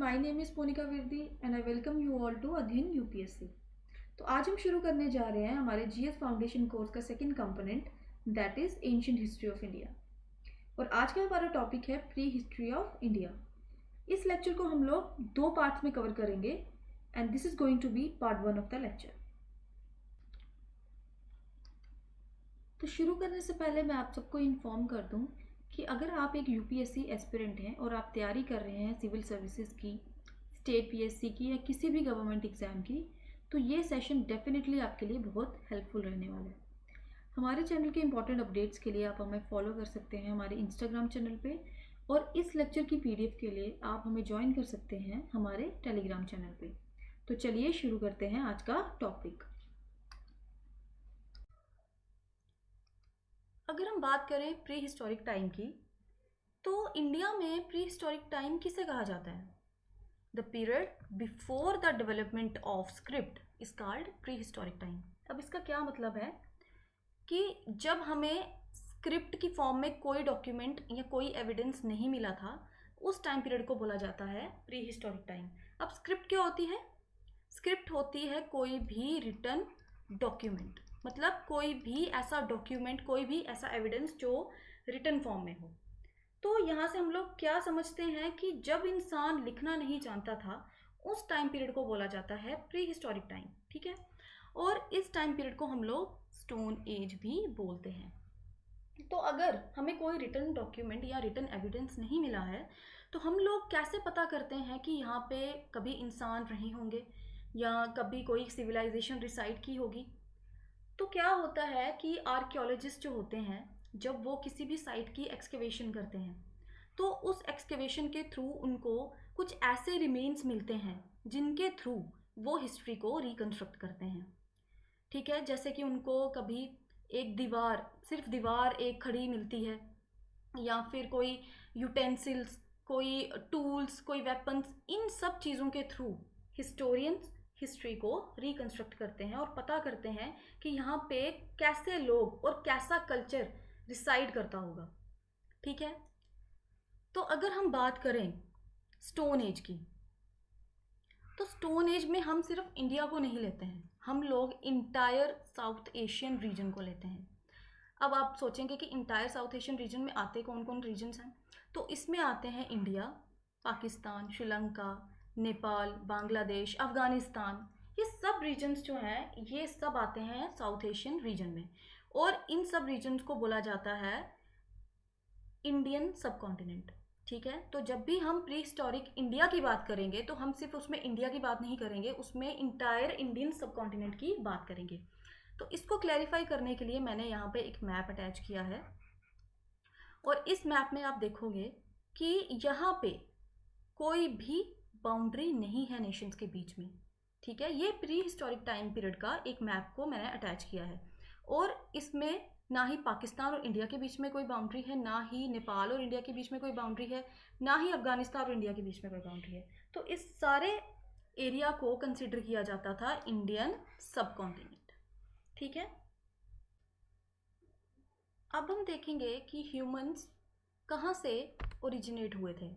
My name is Monika Virdi and I welcome you all to Adhyayan UPSC. तो आज हम शुरू करने जा रहे हैं हमारे जीएस फाउंडेशन कोर्स का second component, that is ancient history of India. और आज का हमारा टॉपिक है प्री हिस्ट्री ऑफ इंडिया। इस लेक्चर को हम लोग दो पार्ट्स में कवर करेंगे and this is going to be part 1 of the lecture. तो शुरू करने से पहले मैं आप सबको इन्फॉर्म कर दूं कि अगर आप एक यूपीएससी एस्पिरेंट हैं और आप तैयारी कर रहे हैं सिविल सर्विसेज की, स्टेट पीएससी की या किसी भी गवर्नमेंट एग्ज़ाम की, तो ये सेशन डेफिनेटली आपके लिए बहुत हेल्पफुल रहने वाला है। हमारे चैनल के इंपॉर्टेंट अपडेट्स के लिए आप हमें फॉलो कर सकते हैं हमारे इंस्टाग्राम चैनल पे, और इस लेक्चर की पीडीएफ के लिए आप हमें ज्वाइन कर सकते हैं हमारे टेलीग्राम चैनल पे। तो चलिए शुरू करते हैं आज का टॉपिक। अगर हम बात करें प्री हिस्टोरिक टाइम की, तो इंडिया में प्री हिस्टोरिक टाइम किसे कहा जाता है? The period before the development of script is called pre historic time. अब इसका क्या मतलब है कि जब हमें स्क्रिप्ट की फॉर्म में कोई डॉक्यूमेंट या कोई एविडेंस नहीं मिला था, उस टाइम पीरियड को बोला जाता है प्री हिस्टोरिक टाइम। अब स्क्रिप्ट क्या होती है? स्क्रिप्ट होती है कोई भी रिटन डॉक्यूमेंट, मतलब कोई भी ऐसा डॉक्यूमेंट, कोई भी ऐसा एविडेंस जो रिटन फॉर्म में हो। तो यहाँ से हम लोग क्या समझते हैं कि जब इंसान लिखना नहीं जानता था, उस टाइम पीरियड को बोला जाता है प्री हिस्टोरिक टाइम। ठीक है, और इस टाइम पीरियड को हम लोग स्टोन एज भी बोलते हैं। तो अगर हमें कोई रिटन डॉक्यूमेंट या रिटन एविडेंस नहीं मिला है, तो हम लोग कैसे पता करते हैं कि यहाँ पे कभी इंसान रहे होंगे या कभी कोई सिविलाइजेशन रिसाइड की होगी? तो क्या होता है कि आर्कियोलॉजिस्ट जो होते हैं, जब वो किसी भी साइट की एक्सकेवेशन करते हैं, तो उस एक्सकेवेशन के थ्रू उनको कुछ ऐसे रिमेन्स मिलते हैं जिनके थ्रू वो हिस्ट्री को रिकंस्ट्रक्ट करते हैं। ठीक है, जैसे कि उनको कभी एक दीवार, सिर्फ दीवार एक खड़ी मिलती है, या फिर कोई यूटेंसिल्स, कोई टूल्स, कोई वेपन्स, इन सब चीज़ों के थ्रू हिस्टोरियंस हिस्ट्री को रिकंस्ट्रक्ट करते हैं और पता करते हैं कि यहाँ पे कैसे लोग और कैसा कल्चर रिसाइड करता होगा। ठीक है, तो अगर हम बात करें स्टोन एज की, तो स्टोन एज में हम सिर्फ इंडिया को नहीं लेते हैं, हम लोग इंटायर साउथ एशियन रीजन को लेते हैं। अब आप सोचेंगे कि इंटायर साउथ एशियन रीजन में आते कौन कौन रीजन्स हैं? तो इसमें आते हैं इंडिया, पाकिस्तान, श्रीलंका, नेपाल, बांग्लादेश, अफगानिस्तान। ये सब रीजन्स जो हैं, ये सब आते हैं साउथ एशियन रीजन में, और इन सब रीजन्स को बोला जाता है इंडियन सब कॉन्टिनेंट। ठीक है, तो जब भी हम प्री हिस्टोरिक इंडिया की बात करेंगे, तो हम सिर्फ उसमें इंडिया की बात नहीं करेंगे, उसमें इंटायर इंडियन सब कॉन्टिनेंट की बात करेंगे। तो इसको क्लैरिफाई करने के लिए मैंने यहाँ पे एक मैप अटैच किया है, और इस मैप में आप देखोगे कि यहाँ पे कोई भी बाउंड्री नहीं है नेशंस के बीच में। ठीक है, ये प्री हिस्टोरिक टाइम पीरियड का एक मैप को मैंने अटैच किया है, और इसमें ना ही पाकिस्तान और इंडिया के बीच में कोई बाउंड्री है, ना ही नेपाल और इंडिया के बीच में कोई बाउंड्री है, ना ही अफगानिस्तान और इंडिया के बीच में कोई बाउंड्री है। तो इस सारे एरिया को कंसिडर किया जाता था इंडियन सब कॉन्टिनेंट। ठीक है, अब हम देखेंगे कि ह्यूमंस कहाँ से ओरिजिनेट हुए थे।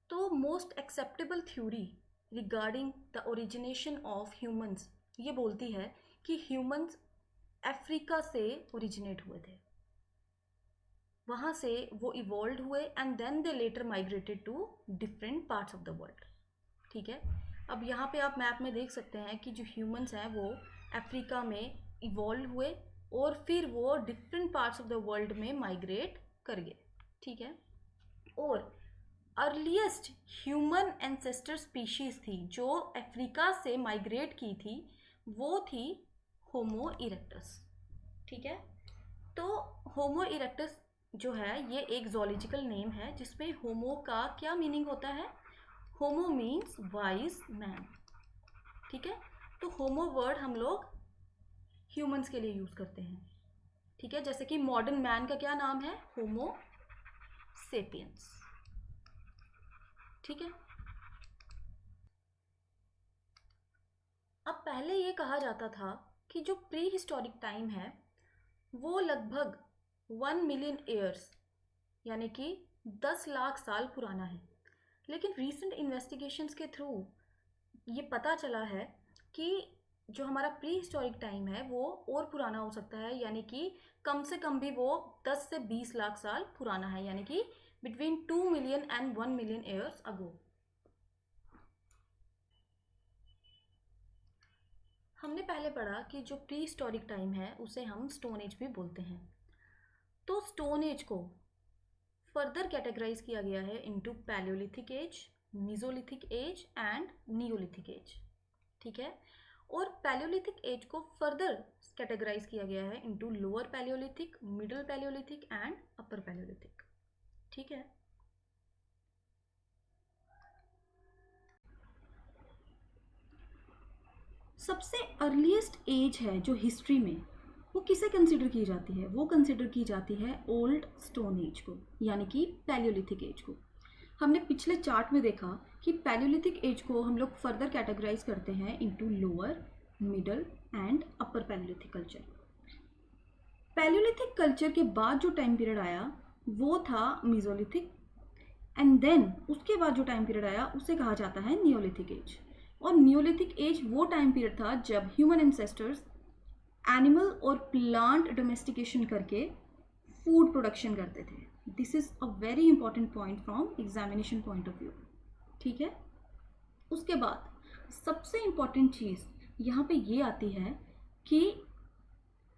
तो most acceptable theory regarding the origination of humans ये बोलती है कि ह्यूमंस अफ्रीका से ओरिजिनेट हुए थे, वहाँ से वो इवॉल्व हुए and then they later migrated to different parts of the world. ठीक है, अब यहाँ पे आप मैप में देख सकते हैं कि जो ह्यूमंस हैं वो अफ्रीका में इवॉल्व हुए और फिर वो different parts of the world में माइग्रेट कर गए। ठीक है, और अर्लीस्ट ह्यूमन एंसेस्टर स्पीशीज थी जो अफ्रीका से माइग्रेट की थी, वो थी होमो इरेक्टस। ठीक है, तो होमो इरेक्टस जो है ये एक जोलॉजिकल नेम है, जिसमें होमो का क्या मीनिंग होता है? होमो मीन्स वाइज मैन। ठीक है, तो होमो वर्ड हम लोग ह्यूमंस के लिए यूज करते हैं। ठीक है, जैसे कि मॉडर्न मैन का क्या नाम है? होमो सेपियंस। ठीक है, अब पहले ये कहा जाता था कि जो प्री हिस्टोरिक टाइम है वो लगभग 1 मिलियन ईयर्स यानी कि 10 लाख साल पुराना है। लेकिन रीसेंट इन्वेस्टिगेशंस के थ्रू ये पता चला है कि जो हमारा प्री हिस्टोरिक टाइम है वो और पुराना हो सकता है, यानी कि कम से कम भी वो 10 से 20 लाख साल पुराना है, यानी कि between 2 million and 1 million years ago. हमने पहले पढ़ा कि जो प्री हिस्टोरिक टाइम है उसे हम स्टोन एज भी बोलते हैं। तो स्टोन एज को फर्दर कैटेगराइज किया गया है into palaeolithic age, mesolithic age and neolithic age. ठीक है, और पैलियोलिथिक एज को फर्दर कैटेगराइज किया गया है into lower palaeolithic, middle palaeolithic and upper palaeolithic. ठीक है, सबसे अर्लीस्ट एज है जो हिस्ट्री में, वो किसे कंसिडर की जाती है? वो कंसिडर की जाती है ओल्ड स्टोन एज को, यानी कि पैलियोलिथिक एज को। हमने पिछले चार्ट में देखा कि पैलियोलिथिक एज को हम लोग फर्दर कैटेगराइज करते हैं into lower, middle and upper Palaeolithic culture. Palaeolithic culture के बाद जो टाइम पीरियड आया वो था मीजोलिथिक, एंड देन उसके बाद जो टाइम पीरियड आया उसे कहा जाता है नियोलिथिक एज। और नियोलिथिक एज वो टाइम पीरियड था जब ह्यूमन एंसेस्टर्स एनिमल और प्लांट डोमेस्टिकेशन करके फूड प्रोडक्शन करते थे। This is a very important point from examination point of view. ठीक है, उसके बाद सबसे इंपॉर्टेंट चीज़ यहाँ पे ये आती है कि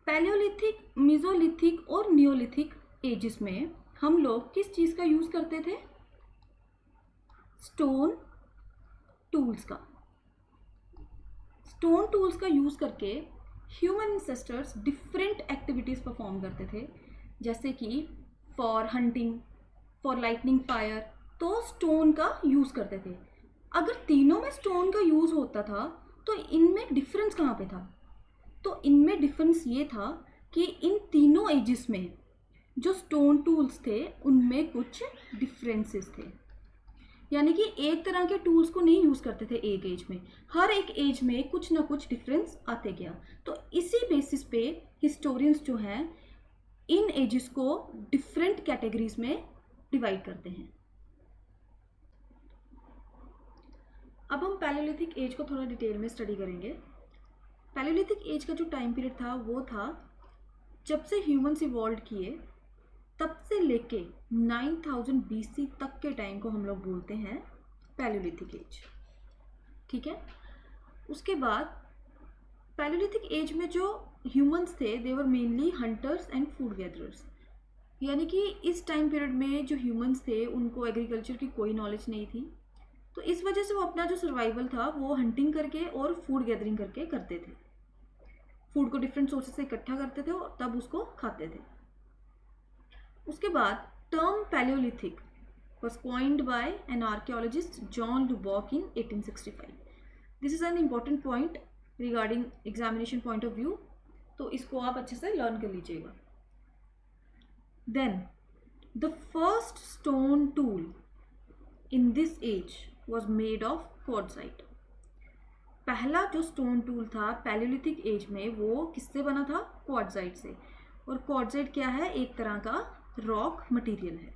पैलियोलिथिक, मीजोलिथिक और नियोलिथिक एजेस में हम लोग किस चीज़ का यूज़ करते थे? स्टोन टूल्स का। स्टोन टूल्स का यूज़ करके human ancestors different activities perform करते थे, जैसे कि for hunting, for lightning fire, तो स्टोन का यूज़ करते थे। अगर तीनों में स्टोन का यूज़ होता था तो इनमें डिफरेंस कहाँ पे था? तो इनमें डिफरेंस ये था कि इन तीनों एजेस में जो स्टोन टूल्स थे उनमें कुछ डिफरेंसेस थे, यानी कि एक तरह के टूल्स को नहीं यूज़ करते थे एक एज में, हर एक एज में कुछ ना कुछ डिफरेंस आते गया। तो इसी बेसिस पे हिस्टोरियंस जो हैं इन एजेस को डिफरेंट कैटेगरीज में डिवाइड करते हैं। अब हम पैलियोलिथिक एज को थोड़ा डिटेल में स्टडी करेंगे। पैलियोलिथिक एज का जो टाइम पीरियड था वो था जब से ह्यूमंस इवॉल्व किए तब से लेके 9000 BC तक के टाइम को हम लोग बोलते हैं पैलियोलिथिक एज। ठीक है, उसके बाद पैलियोलिथिक एज में जो ह्यूमंस थे they were mainly hunters and food gatherers, यानी कि इस टाइम पीरियड में जो ह्यूमंस थे उनको एग्रीकल्चर की कोई नॉलेज नहीं थी, तो इस वजह से वो अपना जो सर्वाइवल था वो हंटिंग करके और फूड गैदरिंग करके करते थे। फूड को डिफरेंट सोर्सेज से इकट्ठा करते थे और तब उसको खाते थे। उसके बाद term Palaeolithic was coined by an archaeologist John Lubbock in 1865. This is an important point regarding examination point of view, तो इसको आप अच्छे से लर्न कर लीजिएगा। Then the first stone tool in this age was made of quartzite. पहला जो stone tool था पैलियोलिथिक एज में वो किससे बना था? क्वार्ट्जाइट से। और क्वार्ट्जाइट क्या है? एक तरह का रॉक मटेरियल है।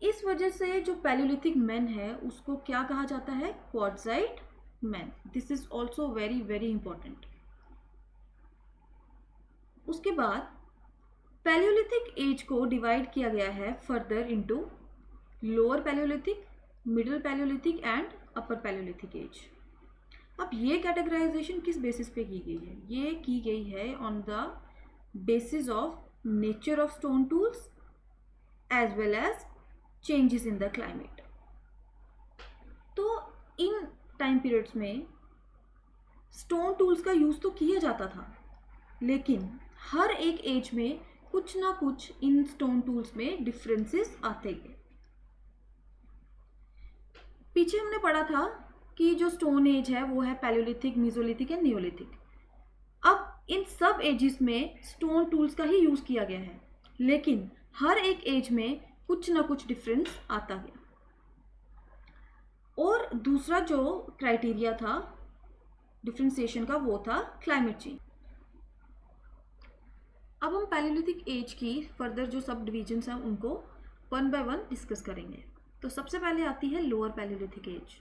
इस वजह से जो पैलियोलिथिक मैन है उसको क्या कहा जाता है? Quartzite man. This is also very very important. उसके बाद पैलियोलिथिक एज को डिवाइड किया गया है further into lower palaeolithic, middle palaeolithic and upper palaeolithic age. अब ये कैटेगराइजेशन किस बेसिस पे की गई है? ये की गई है on the basis of nature of stone tools as well as changes in the climate. तो इन टाइम पीरियड्स में स्टोन टूल्स का यूज़ तो किया जाता था, लेकिन हर एक एज में कुछ ना कुछ इन स्टोन टूल्स में डिफरेंसेस आते गए। पीछे हमने पढ़ा था कि जो स्टोन एज है वो है पैलियोलिथिक, मीजोलिथिक एंड नियोलिथिक। अब इन सब एजेस में स्टोन टूल्स का ही यूज़ किया गया है, लेकिन हर एक एज में कुछ ना कुछ डिफरेंस आता गया। और दूसरा जो क्राइटेरिया था डिफरेंशिएशन का वो था क्लाइमेट चेंज। अब हम पैलियोलिथिक एज की फर्दर जो सब डिविजन्स हैं उनको वन बाय वन डिस्कस करेंगे। तो सबसे पहले आती है lower palaeolithic age.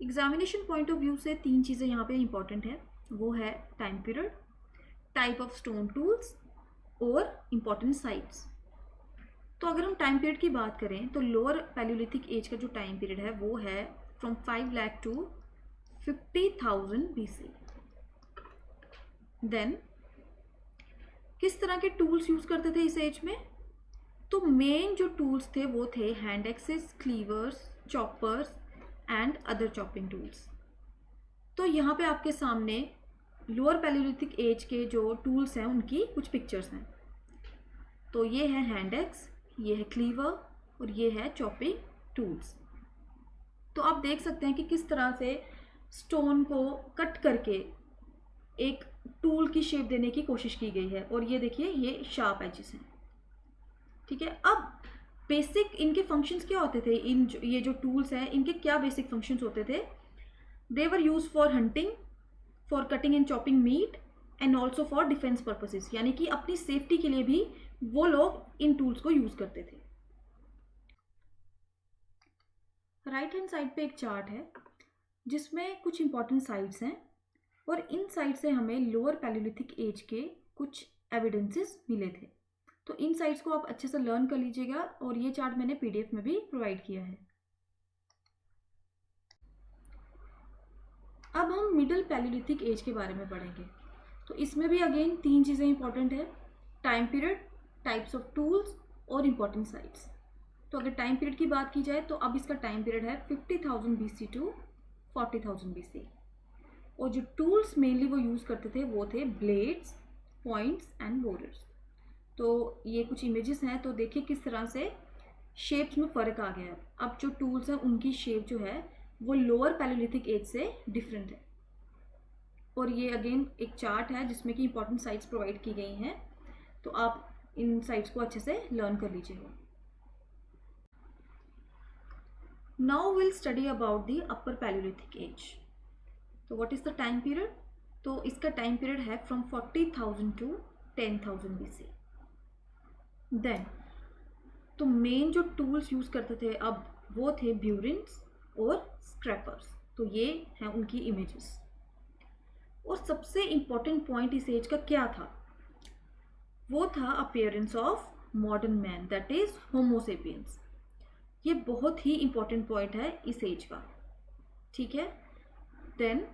Examination point of view से 3 चीज़ें यहाँ पे इंपॉर्टेंट है, वो है time period, type of stone tools और इम्पॉर्टेंट साइट्स। तो अगर हम टाइम पीरियड की बात करें तो लोअर पैलियोलिथिक एज का जो टाइम पीरियड है वो है from 5 lakh to 50,000 BC। Then किस तरह के टूल्स यूज़ करते थे इस एज में? तो मेन जो टूल्स थे वो थे hand axes, cleavers, choppers and other chopping tools. तो यहाँ पे आपके सामने लोअर पैलियोलिथिक एज के जो टूल्स हैं उनकी कुछ पिक्चर्स हैं। तो ये है हैंड एक्स, ये है क्लीवर और ये है चॉपिंग टूल्स। तो आप देख सकते हैं कि किस तरह से स्टोन को कट करके एक टूल की शेप देने की कोशिश की गई है। और ये देखिए ये शार्प एजेस हैं, ठीक है। अब बेसिक इनके फंक्शंस क्या होते थे? ये जो टूल्स हैं इनके क्या बेसिक फंक्शंस होते थे? They were use for hunting, for cutting and chopping meat and also for defence purposes, यानी कि अपनी सेफ्टी के लिए भी वो लोग इन टूल्स को यूज करते थे। राइट हैंड साइड पे एक चार्ट है जिसमें कुछ इंपॉर्टेंट साइट्स हैं और इन साइट से हमें लोअर पैलियोलिथिक एज के कुछ एविडेंसेस मिले थे। तो इन साइट्स को आप अच्छे से लर्न कर लीजिएगा और ये चार्ट मैंने PDF में भी प्रोवाइड किया है। अब हम मिडिल पैलियोलिथिक एज के बारे में पढ़ेंगे। तो इसमें भी अगेन 3 चीज़ें इंपॉर्टेंट है, time period, types of tools और इम्पॉर्टेंट साइट्स। तो अगर टाइम पीरियड की बात की जाए तो अब इसका टाइम पीरियड है 50,000 BC टू 40,000 BC। और जो टूल्स मेनली वो यूज़ करते थे वो थे ब्लेड्स, पॉइंट्स एंड बोरर्स। तो ये कुछ इमेजेस हैं, तो देखिए किस तरह से शेप्स में फ़र्क आ गया है। अब जो टूल्स हैं उनकी शेप जो है वो लोअर पैलियोलिथिक एज से डिफरेंट है। और ये अगेन एक चार्ट है जिसमें कि इंपॉर्टेंट साइट्स प्रोवाइड की गई हैं, तो आप इन साइट्स को अच्छे से लर्न कर लीजिएगा। Now will study about the upper palaeolithic age. तो what is the time period? तो इसका टाइम पीरियड है फ्रॉम 40,000 टू 10,000 BC। देन तो मेन जो टूल्स यूज़ करते थे अब वो थे ब्यूरिन्स और स्क्रैपर्स। तो ये हैं उनकी इमेजेस। और सबसे इम्पॉर्टेंट पॉइंट इस एज का क्या था? वो था appearance of modern man, that is homo sapiens. ये बहुत ही इम्पॉर्टेंट पॉइंट है इस एज का, ठीक है। देन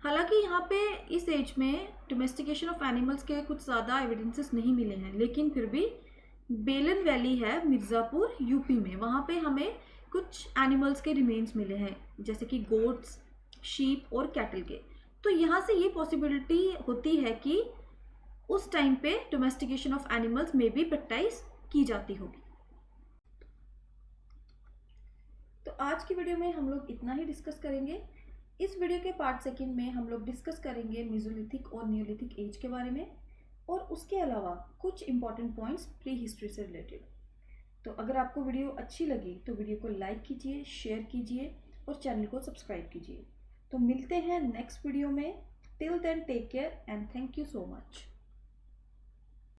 हालांकि यहाँ पे इस एज में डोमेस्टिकेशन ऑफ एनिमल्स के कुछ ज़्यादा एविडेंसेस नहीं मिले हैं, लेकिन फिर भी बेलन वैली है मिर्ज़ापुर यूपी में, वहाँ पे हमें कुछ एनिमल्स के रिमेन्स मिले हैं जैसे कि गोट्स, शीप और कैटल के। तो यहाँ से ये पॉसिबिलिटी होती है कि उस टाइम पे डोमेस्टिकेशन ऑफ एनिमल्स में भी प्रैक्टिस की जाती होगी। तो आज की वीडियो में हम लोग इतना ही डिस्कस करेंगे। इस वीडियो के पार्ट सेकंड में हम लोग डिस्कस करेंगे मेसोलिथिक और नियोलिथिक एज के बारे में और उसके अलावा कुछ इंपॉर्टेंट पॉइंट्स प्री हिस्ट्री से रिलेटेड। तो अगर आपको वीडियो अच्छी लगी तो वीडियो को लाइक कीजिए, शेयर कीजिए और चैनल को सब्सक्राइब कीजिए। तो मिलते हैं नेक्स्ट वीडियो में। Till then take care and thank you so much.